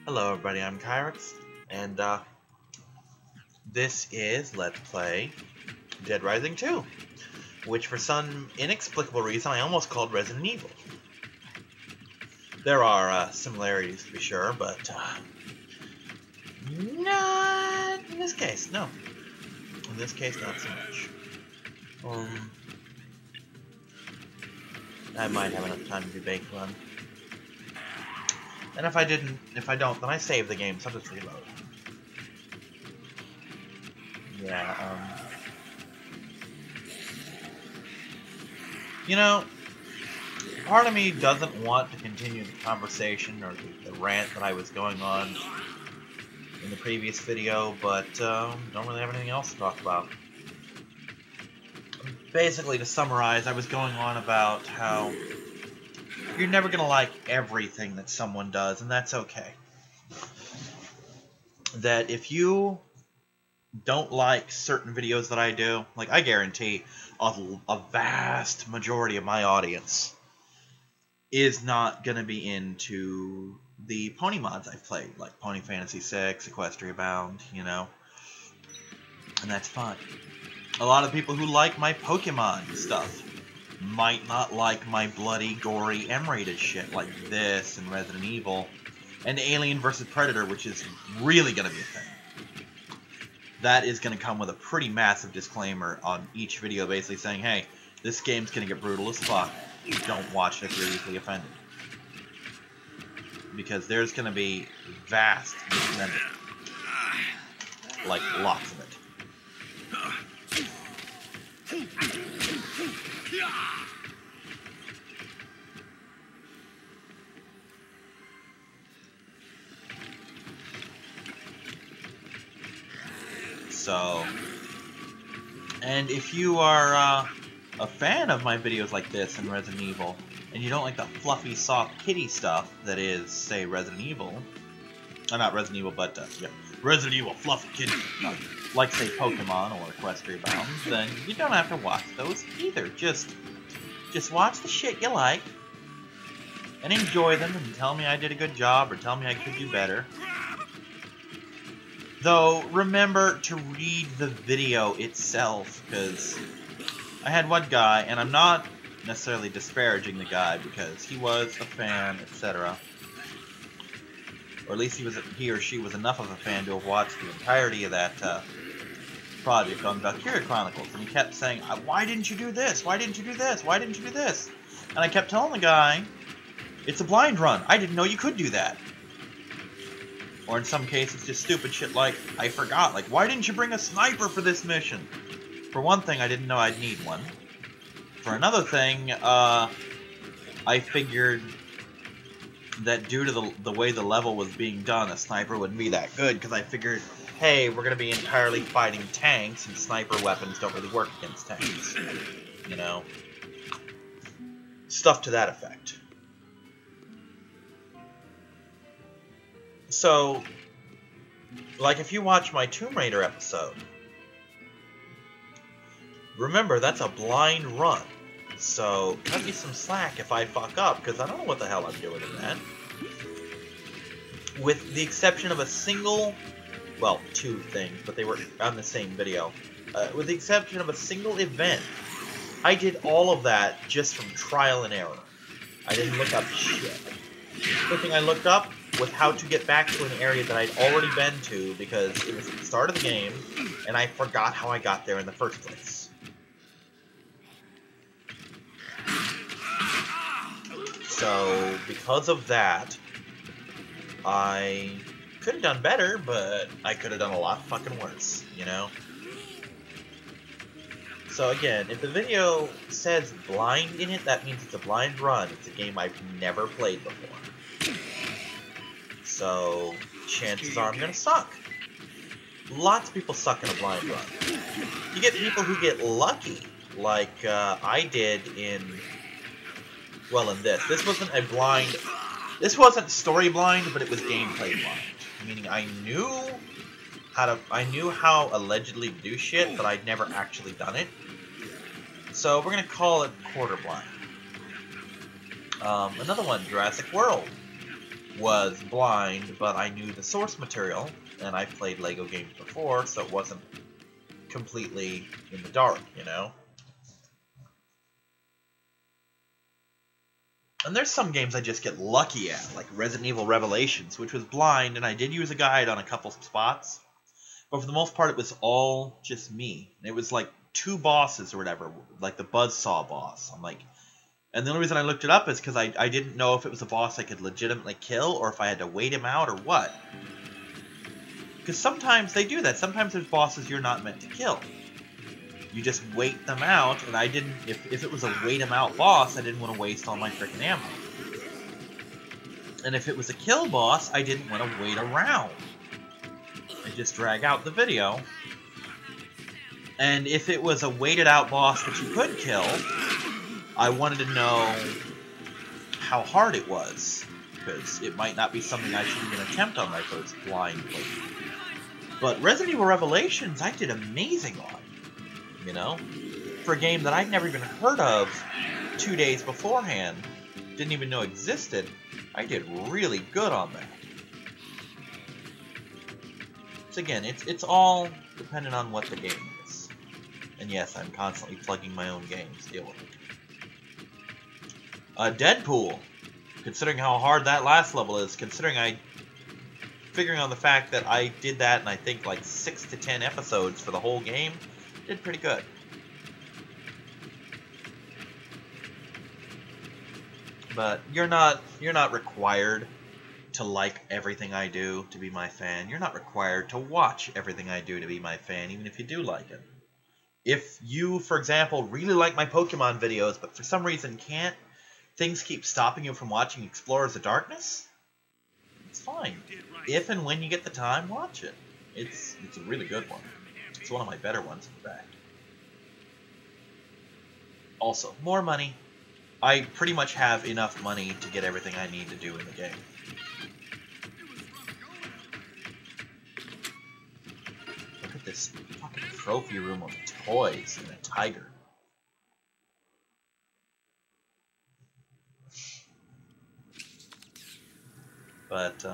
Hello everybody, I'm Kyrix, and this is Let's Play Dead Rising 2, which for some inexplicable reason I almost called Resident Evil. There are similarities to be sure, but not in this case, no. In this case, not so much. I might have enough time to do Bake Run. And if I don't, then I save the game, so I'll just reload. Yeah, you know, part of me doesn't want to continue the conversation or the rant that I was going on in the previous video, but don't really have anything else to talk about. Basically, to summarize, I was going on about how you're never going to like everything that someone does, and that's okay. That if you don't like certain videos that I do, like I guarantee a vast majority of my audience is not going to be into the pony mods I've played, like Pony Fantasy VI, Equestria Bound, you know, and that's fine. A lot of people who like my Pokemon stuff might not like my bloody, gory, M-rated shit like this and Resident Evil and Alien vs. Predator, which is really going to be a thing. That is going to come with a pretty massive disclaimer on each video basically saying, hey, this game's going to get brutal as fuck. Don't watch it if you're easily offended. Because there's going to be vast disclaimer. Like, lots of it. So, and if you are a fan of my videos like this and Resident Evil, and you don't like the fluffy, soft kitty stuff that is, say, Resident Evil, not Resident Evil, but, yeah, Resident Evil fluffy kitty, like, say, Pokemon or Equestria Bound, then you don't have to watch those either. Just watch the shit you like, and enjoy them, and tell me I did a good job, or tell me I could do better. Though, remember to read the video itself, because I had one guy, and I'm not necessarily disparaging the guy, because he was a fan, etc. Or at least he or she was enough of a fan to have watched the entirety of that project on Valkyria Chronicles, and he kept saying, why didn't you do this? Why didn't you do this? Why didn't you do this? And I kept telling the guy, it's a blind run. I didn't know you could do that. Or in some cases, just stupid shit like, I forgot. Like, why didn't you bring a sniper for this mission? For one thing, I didn't know I'd need one. For another thing, I figured that due to the way the level was being done, a sniper wouldn't be that good, because I figured, hey, we're going to be entirely fighting tanks, and sniper weapons don't really work against tanks. You know? Stuff to that effect. So, like if you watch my Tomb Raider episode, remember that's a blind run. So, cut me some slack if I fuck up, because I don't know what the hell I'm doing in that. With the exception of a single, well, two things, but they were on the same video. With the exception of a single event, I did all of that just from trial and error. I didn't look up shit. The thing I looked up was how to get back to an area that I'd already been to because it was at the start of the game, and I forgot how I got there in the first place. So, because of that, I could have done better, but I could have done a lot fucking worse, you know? So again, if the video says blind in it, that means it's a blind run. It's a game I've never played before. So, chances are I'm gonna suck. Lots of people suck in a blind run. You get people who get lucky, like I did in, well, in this. This wasn't a blind, this wasn't story blind, but it was gameplay blind. Meaning I knew how allegedly to do shit, but I'd never actually done it. So we're gonna call it quarter blind. Another one, Jurassic World. was blind, but I knew the source material, and I played LEGO games before, so it wasn't completely in the dark, you know? And there's some games I just get lucky at, like Resident Evil Revelations, which was blind, and I did use a guide on a couple spots. But for the most part, it was all just me. It was like 2 bosses or whatever, like the Buzzsaw boss. I'm like, and the only reason I looked it up is because I didn't know if it was a boss I could legitimately kill, or if I had to wait him out, or what. Because sometimes they do that. Sometimes there's bosses you're not meant to kill. You just wait them out, and I didn't... If it was a wait him out boss, I didn't want to waste all my frickin' ammo. And if it was a kill boss, I didn't want to wait around. I just drag out the video. And if it was a waited out boss that you could kill, I wanted to know how hard it was, because it might not be something I should even attempt on my first blind playthrough. But Resident Evil Revelations, I did amazing on. You know, for a game that I'd never even heard of 2 days beforehand, didn't even know existed, I did really good on that. So again, it's all dependent on what the game is. And yes, I'm constantly plugging my own games, deal with it. Deadpool, considering how hard that last level is, figuring on the fact that I did that in I think like 6 to 10 episodes for the whole game, did pretty good. But you're not required to like everything I do to be my fan. You're not required to watch everything I do to be my fan, even if you do like it. If you, for example, really like my Pokemon videos, but for some reason can't, things keep stopping you from watching Explorers of Darkness, it's fine. If and when you get the time, watch it. It's a really good one. It's one of my better ones, in fact. Also, more money. I pretty much have enough money to get everything I need to do in the game. Look at this fucking trophy room of toys and a tiger. But,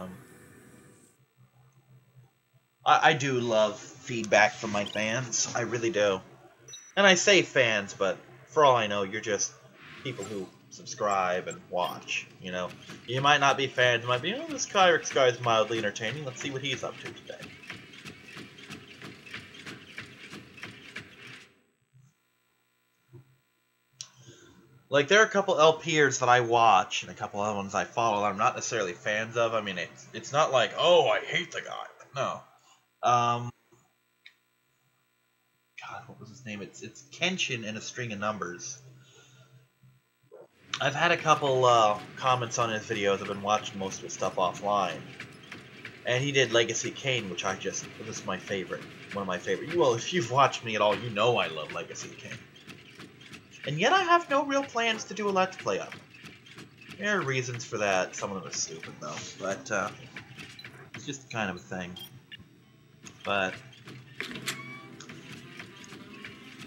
I do love feedback from my fans. I really do. And I say fans, but for all I know, you're just people who subscribe and watch, you know? You might not be fans, you might be, oh, this Kyrix guy is mildly entertaining, let's see what he's up to today. Like, there are a couple LPers that I watch, and a couple other ones I follow that I'm not necessarily fans of. I mean, it's not like, oh, I hate the guy. No. God, what was his name? It's Kenshin in a string of numbers. I've had a couple comments on his videos. I've been watching most of his stuff offline. And he did Legacy Kane, which was my favorite. One of my favorite. Well, if you've watched me at all, you know I love Legacy Kane. And yet I have no real plans to do a Let's Play of it. There are reasons for that. Some of them are stupid, though. But, it's just kind of a thing. But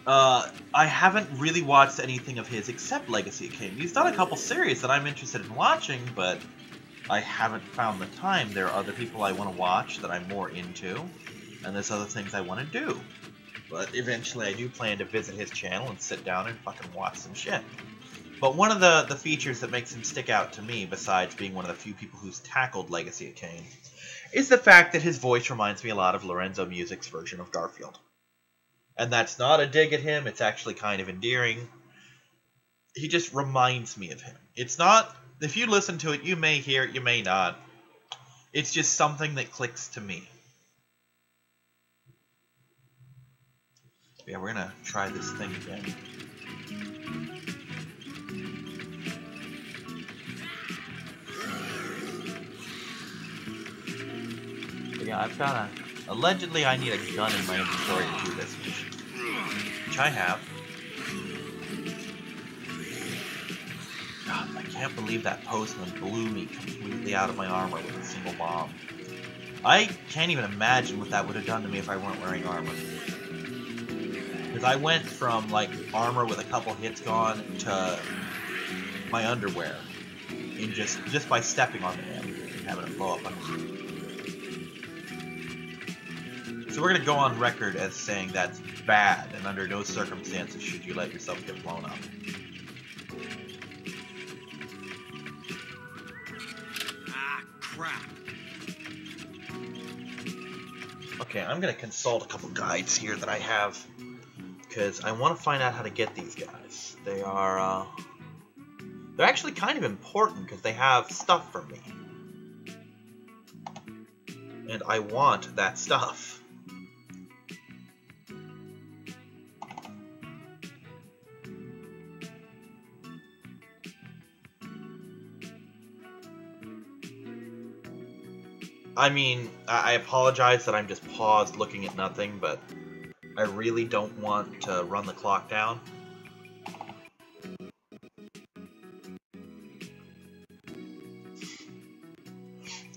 I haven't really watched anything of his except Legacy of Kain. He's done a couple series that I'm interested in watching, but I haven't found the time. There are other people I want to watch that I'm more into, and there's other things I want to do. But eventually I do plan to visit his channel and sit down and fucking watch some shit. But one of the features that makes him stick out to me, besides being one of the few people who's tackled Legacy of Kain, is the fact that his voice reminds me a lot of Lorenzo Music's version of Garfield. And that's not a dig at him, it's actually kind of endearing. He just reminds me of him. It's not, if you listen to it, you may hear it, you may not. It's just something that clicks to me. Yeah, we're gonna try this thing again. But yeah, I've got allegedly I need a gun in my inventory to do this mission. Which I have. God, I can't believe that postman blew me completely out of my armor with a single bomb. I can't even imagine what that would have done to me if I weren't wearing armor. Because I went from, like, armor with a couple hits gone to my underwear in just by stepping on the man. having it blow up under. So we're going to go on record as saying that's bad, and under no circumstances should you let yourself get blown up. Ah, crap. Okay, I'm going to consult a couple guides here that I have, because I want to find out how to get these guys. They are, they're actually kind of important, because they have stuff for me. And I want that stuff. I mean, I apologize that I'm just paused looking at nothing, but I really don't want to run the clock down.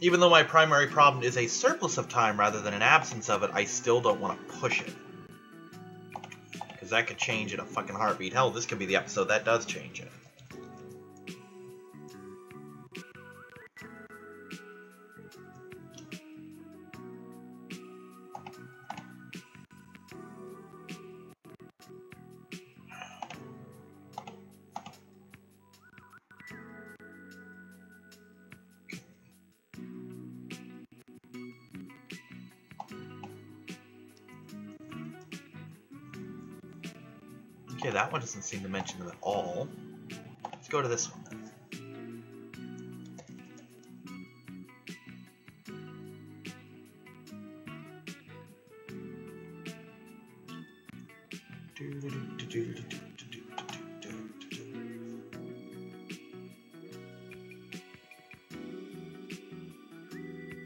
Even though my primary problem is a surplus of time rather than an absence of it, I still don't want to push it. Because that could change in a fucking heartbeat. Hell, this could be the episode that does change it. Okay, that one doesn't seem to mention them at all. Let's go to this one then.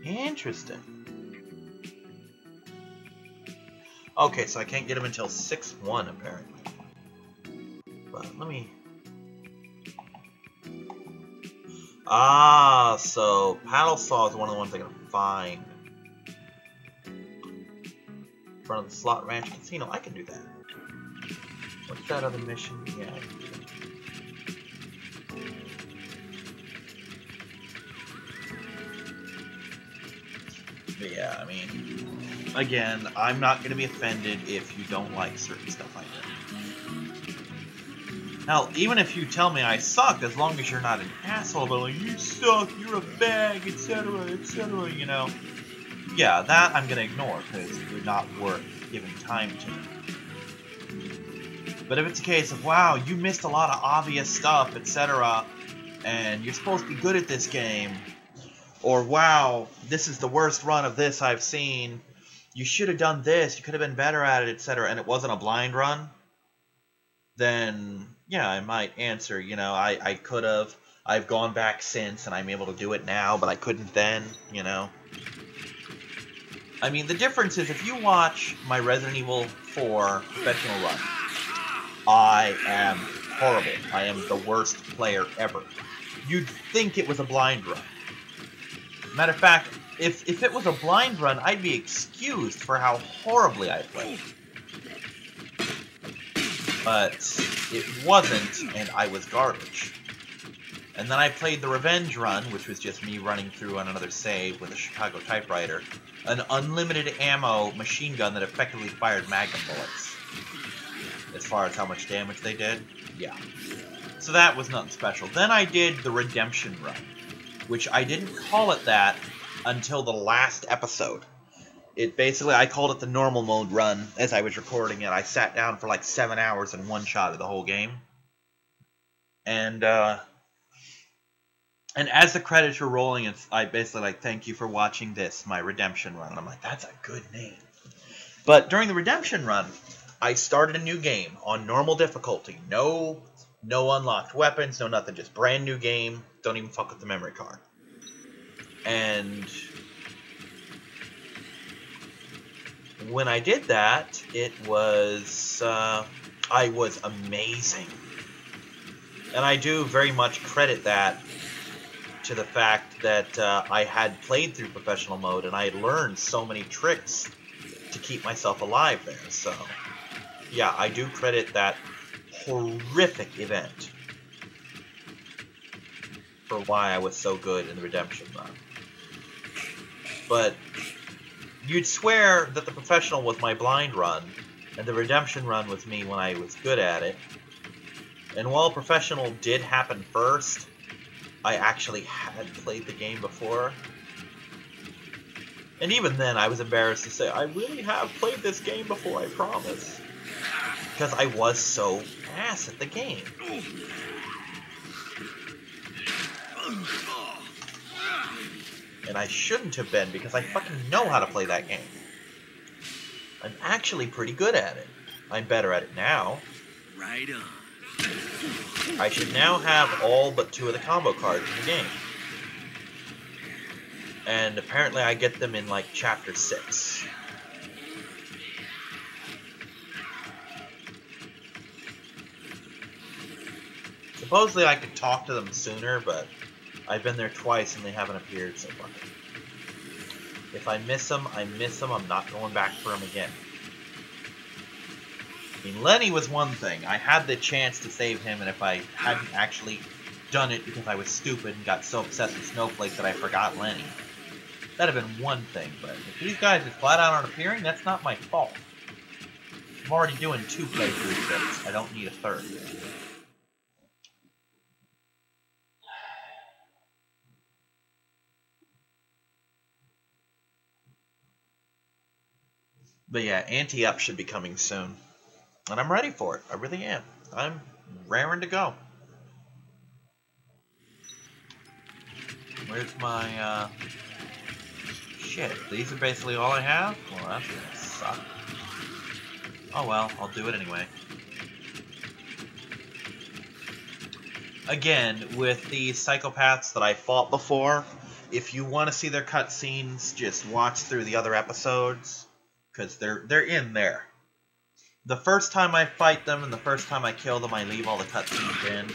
Interesting. Okay, so I can't get him until 6-1 apparently. But let me... Ah, so paddle saw is one of the ones I gotta find. In front of the Slot Ranch Casino. I can do that. What's that other mission? Yeah, I can do that. But yeah, I mean, again, I'm not going to be offended if you don't like certain stuff I do. Hell, even if you tell me I suck, as long as you're not an asshole, but like, you suck, you're a bag, etc., you know. Yeah, that I'm going to ignore, because you're not worth giving time to. But if it's a case of, wow, you missed a lot of obvious stuff, etc., and you're supposed to be good at this game, or wow, this is the worst run of this I've seen, you should have done this, you could have been better at it, etc., and it wasn't a blind run, then, yeah, I might answer, you know, I could have, I've gone back since, and I'm able to do it now, but I couldn't then, you know. I mean, the difference is, if you watch my Resident Evil 4 professional run, I am horrible. I am the worst player ever. You'd think it was a blind run. Matter of fact, if it was a blind run, I'd be excused for how horribly I played. But it wasn't, and I was garbage. And then I played the Revenge run, which was just me running through on another save with a Chicago typewriter, an unlimited ammo machine gun that effectively fired magnum bullets. As far as how much damage they did, yeah. So that was nothing special. Then I did the Redemption run, which I didn't call it that until the last episode. It basically, I called it the normal mode run as I was recording it. I sat down for like 7 hours in one shot of the whole game. And as the credits were rolling, I basically like, thank you for watching this, my Redemption run. And I'm like, that's a good name. But during the Redemption run, I started a new game on normal difficulty. No unlocked weapons, no nothing. Just brand new game. Don't even fuck with the memory card. And when I did that, it was, I was amazing. And I do very much credit that to the fact that I had played through professional mode and I had learned so many tricks to keep myself alive there. So, yeah, I do credit that horrific event for why I was so good in the Redemption run. But you'd swear that the professional was my blind run, and the redemption run was me when I was good at it. And while professional did happen first, I actually had played the game before. And even then, I was embarrassed to say, I really have played this game before, I promise. Because I was so ass at the game. And I shouldn't have been, because I fucking know how to play that game. I'm actually pretty good at it. I'm better at it now. Right on. I should now have all but 2 of the combo cards in the game. And apparently I get them in, like, Chapter 6. Supposedly I could talk to them sooner, but I've been there twice and they haven't appeared so far. If I miss them, I miss them. I'm not going back for them again. I mean, Lenny was one thing. I had the chance to save him, and if I hadn't actually done it because I was stupid and got so obsessed with Snowflake that I forgot Lenny, that'd have been one thing. But if these guys just flat out aren't appearing, that's not my fault. I'm already doing 2 playthroughs. I don't need a 3rd. But yeah, Anti-Up should be coming soon. And I'm ready for it. I really am. I'm raring to go. Where's my, shit, these are basically all I have? Well, that's gonna suck. Oh well, I'll do it anyway. Again, with the psychopaths that I fought before, if you want to see their cutscenes, just watch through the other episodes, because they're in there. The first time I fight them and the first time I kill them, I leave all the cutscenes in.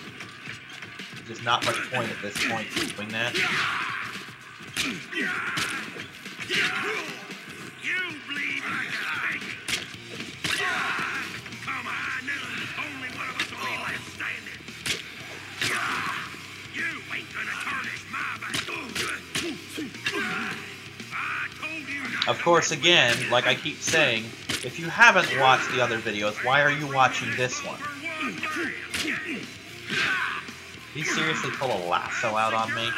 There's not much point at this point to doing that. You bleed like a pig. Come on, I knew only one of us will be left standing. You ain't gonna tarnish my back. I told you not. Of course, again, like I keep saying, if you haven't watched the other videos, why are you watching this one? Did he seriously pull a lasso out on me?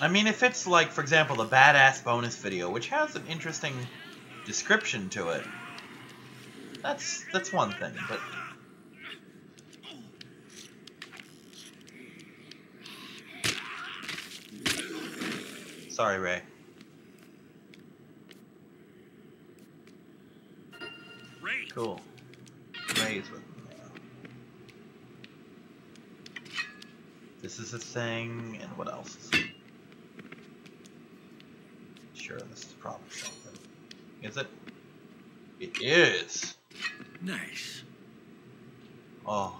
I mean, if it's like, for example, the badass bonus video, which has an interesting description to it, that's one thing, but sorry, Ray. Cool. Ray's with me now. This is a thing, and what else is it? Sure, this is probably something. Is it? It is! Nice. Oh.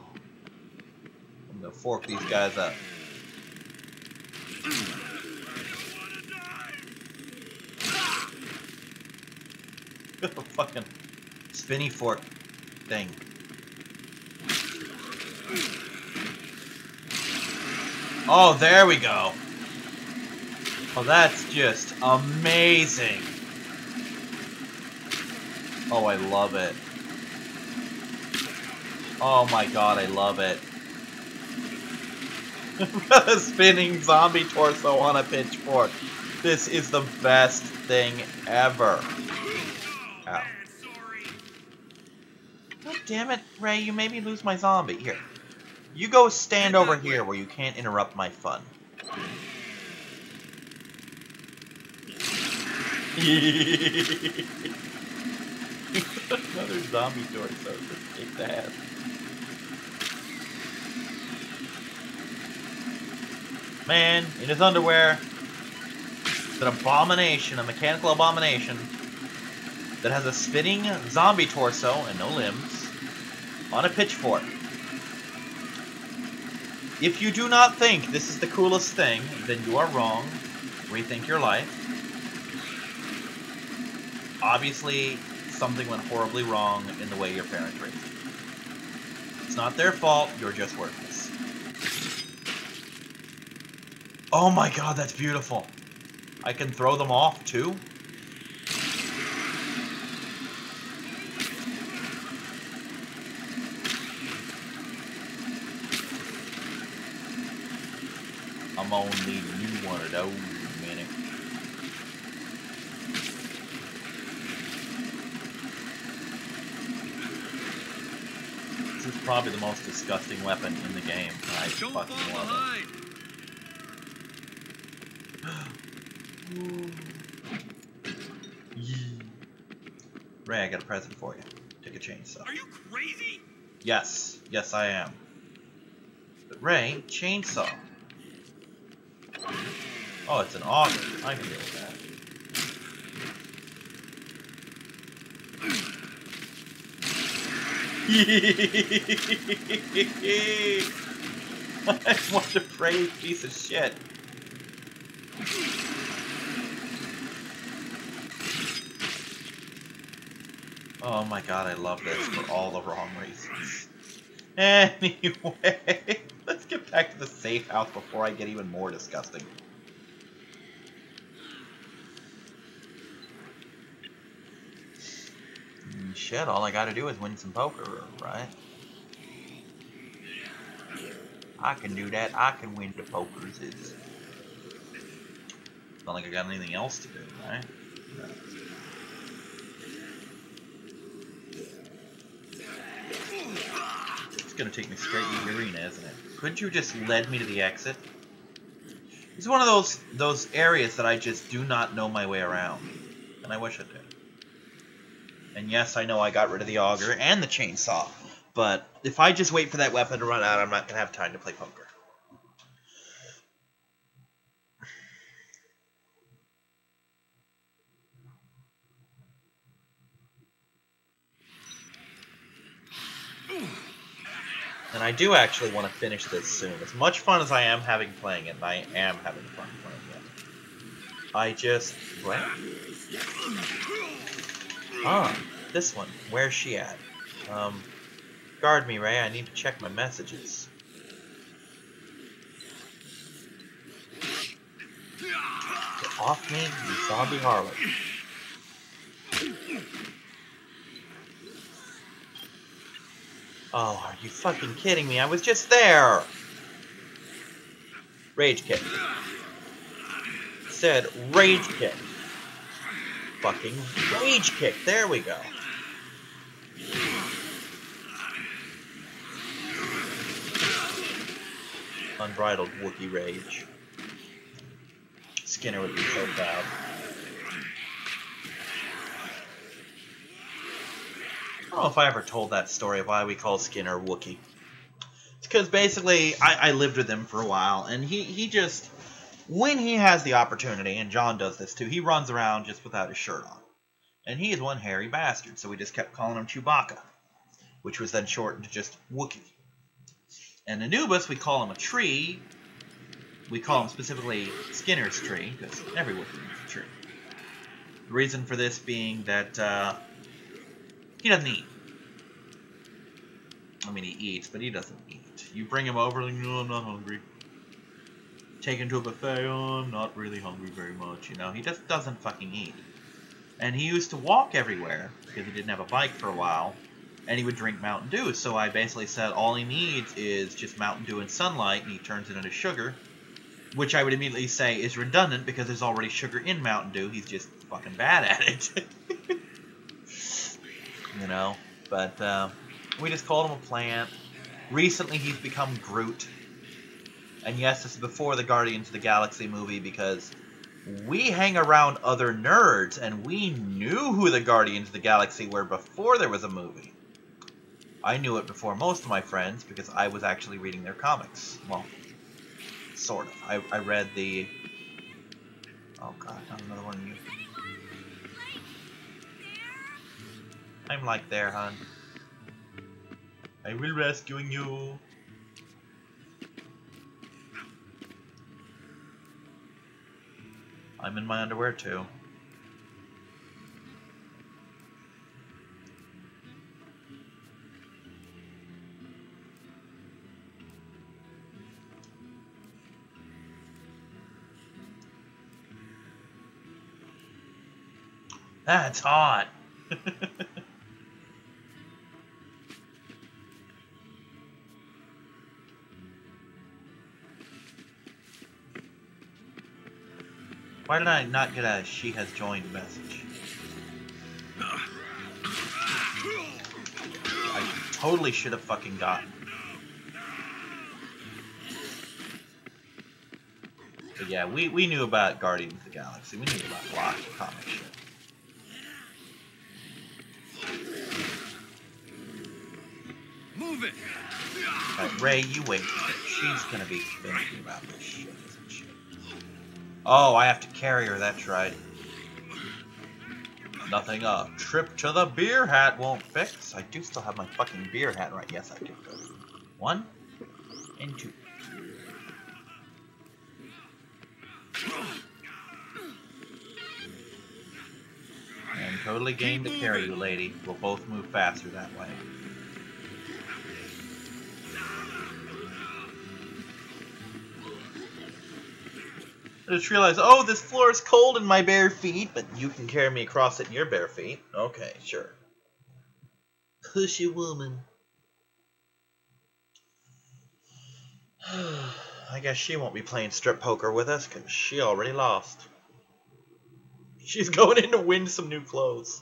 I'm gonna fork these guys up. The fucking spinny fork thing. Oh, there we go. Oh, that's just amazing. Oh, I love it. Oh my god, I love it. A spinning zombie torso on a pitchfork. This is the best thing ever. Ow. God damn it, Ray, you made me lose my zombie. Here. You go stand over here where you can't interrupt my fun. Another zombie torso. Just kicked ass. Man, in his underwear, it's an abomination, a mechanical abomination, that has a spinning zombie torso and no limbs, on a pitchfork. If you do not think this is the coolest thing, then you are wrong. Rethink your life. obviously something went horribly wrong in the way your parents raised you. It's not their fault, you're just worthless. Oh my god, that's beautiful. I can throw them off too? I'm gonna need a new one of those in a minute. This is probably the most disgusting weapon in the game. I fucking love it. Ray, I got a present for you. Take a chainsaw. Are you crazy? Yes. Yes, I am. But Ray, chainsaw. Oh, it's an auger. I can deal with that. What a brave piece of shit. Oh my god, I love this for all the wrong reasons. Anyway, let's get back to the safe house before I get even more disgusting. Shit, all I gotta do is win some poker, right? I can do that. I can win the pokers. It's not like I got anything else to do, right? No. It's gonna take me straight to the arena, isn't it? Couldn't you just lead me to the exit? It's one of those areas that I just do not know my way around, and I wish I did. And yes, I know I got rid of the auger and the chainsaw, but if I just wait for that weapon to run out, I'm not gonna have time to play poker. And I do actually want to finish this soon. As much fun as I am having playing it, and I am having fun playing it, I just... What? Ah, this one. Where's she at? Guard me, Ray. I need to check my messages. Get off me, you zombie harlot. Oh, are you fucking kidding me? I was just there! Rage kick. Said rage kick. Fucking rage kick. There we go. Unbridled Wookiee rage. Skinner would be so proud. I don't know if I ever told that story of why we call Skinner Wookiee. It's because basically I lived with him for a while, and he just, when he has the opportunity, and John does this too, he runs around just without his shirt on. And he is one hairy bastard, so we just kept calling him Chewbacca, which was then shortened to just Wookiee. And Anubis, we call him a tree. We call him specifically Skinner's tree, because every Wookiee is a tree. The reason for this being that he doesn't eat. I mean, he eats, but he doesn't eat. You bring him over, like, no, I'm not hungry. Take him to a buffet, oh, I'm not really hungry very much, you know. He just doesn't fucking eat. And he used to walk everywhere, because he didn't have a bike for a while, and he would drink Mountain Dew. So I basically said all he needs is just Mountain Dew and sunlight, and he turns it into sugar. Which I would immediately say is redundant, because there's already sugar in Mountain Dew. He's just fucking bad at it. You know? But, we just called him a plant. Recently, he's become Groot. And yes, this is before the Guardians of the Galaxy movie, because we hang around other nerds, and we knew who the Guardians of the Galaxy were before there was a movie. I knew it before most of my friends, because I was actually reading their comics. Well, sort of. I read the... Oh god, not another one of you. I'm like there, hon. I will rescuing you. I'm in my underwear too. That's hot. Why did I not get a "she has joined" message? I totally should have fucking gotten. But yeah, we knew about Guardians of the Galaxy. We knew about a lot of comic shit. Move it. Right, Ray, you wait. She's gonna be thinking about this shit, isn't she? Oh, I have to carry her, that's right. Nothing a trip to the beer hat won't fix. I do still have my fucking beer hat, right? Yes, I do. 1 and 2. I'm totally game to carry you, lady. We'll both move faster that way. I just realized, oh, this floor is cold in my bare feet, but you can carry me across it in your bare feet. Okay, sure. Pushy woman. I guess she won't be playing strip poker with us, because she already lost. She's going in to win some new clothes.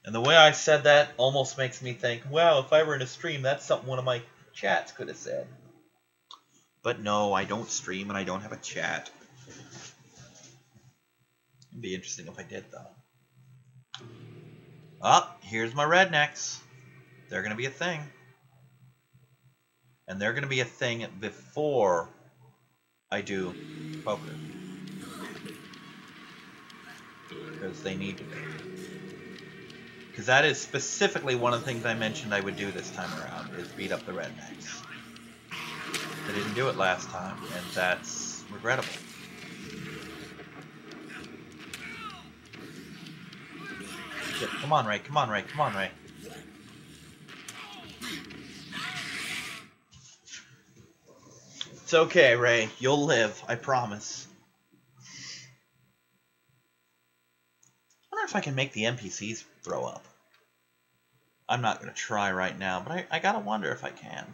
And the way I said that almost makes me think, wow, if I were in a stream, that's something one of my chats could have said. But no, I don't stream and I don't have a chat. It'd be interesting if I did, though. Oh, here's my rednecks. They're going to be a thing. And they're going to be a thing before I do poker. Because they need to be. Because that is specifically one of the things I mentioned I would do this time around, is beat up the rednecks. I didn't do it last time, and that's regrettable. Shit, come on, Ray, come on, Ray, come on, Ray. It's okay, Ray. You'll live, I promise. I wonder if I can make the NPCs throw up. I'm not going to try right now, but I gotta wonder if I can.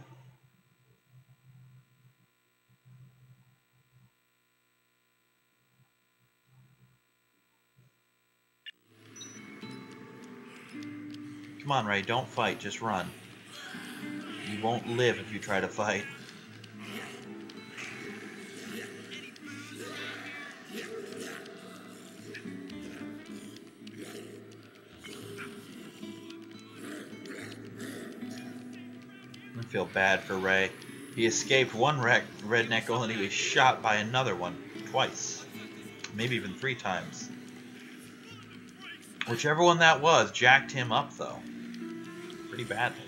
Come on, Ray, don't fight, just run. You won't live if you try to fight. I feel bad for Ray. He escaped one redneck only to be shot by another one twice. Maybe even 3 times. Whichever one that was jacked him up, though. Pretty badly.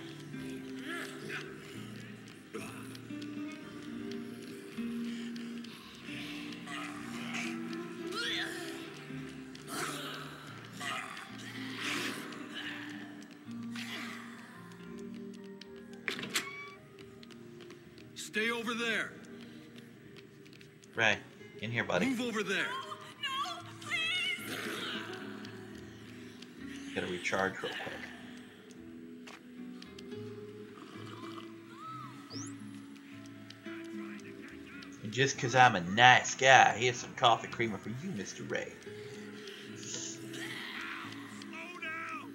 Stay over there. Ray, in here, buddy. Move over there. No, please. Gotta recharge real quick. And just because I'm a nice guy, here's some coffee creamer for you, Mr. Ray. Slow down.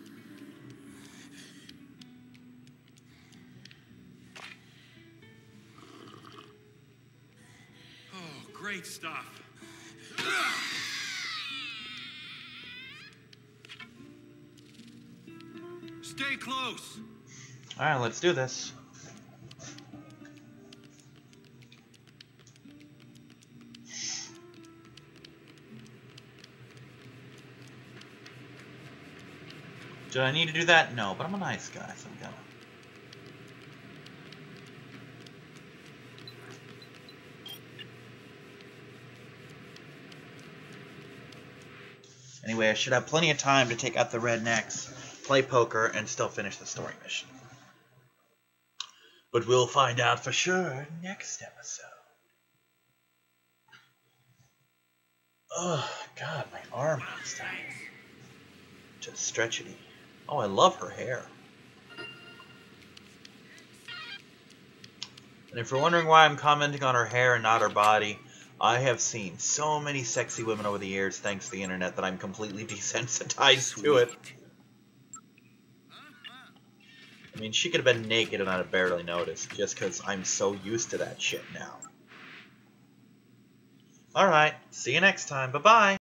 Oh, great stuff. Stay close. Alright, let's do this. Do I need to do that? No, but I'm a nice guy, so I'm gonna. Anyway, I should have plenty of time to take out the rednecks, play poker, and still finish the story mission. But we'll find out for sure next episode. Oh, God, my arm is just stretchity. Oh, I love her hair. And if you're wondering why I'm commenting on her hair and not her body, I have seen so many sexy women over the years thanks to the internet that I'm completely desensitized to it. I mean, she could have been naked and I'd have barely noticed, just because I'm so used to that shit now. Alright, see you next time. Bye-bye!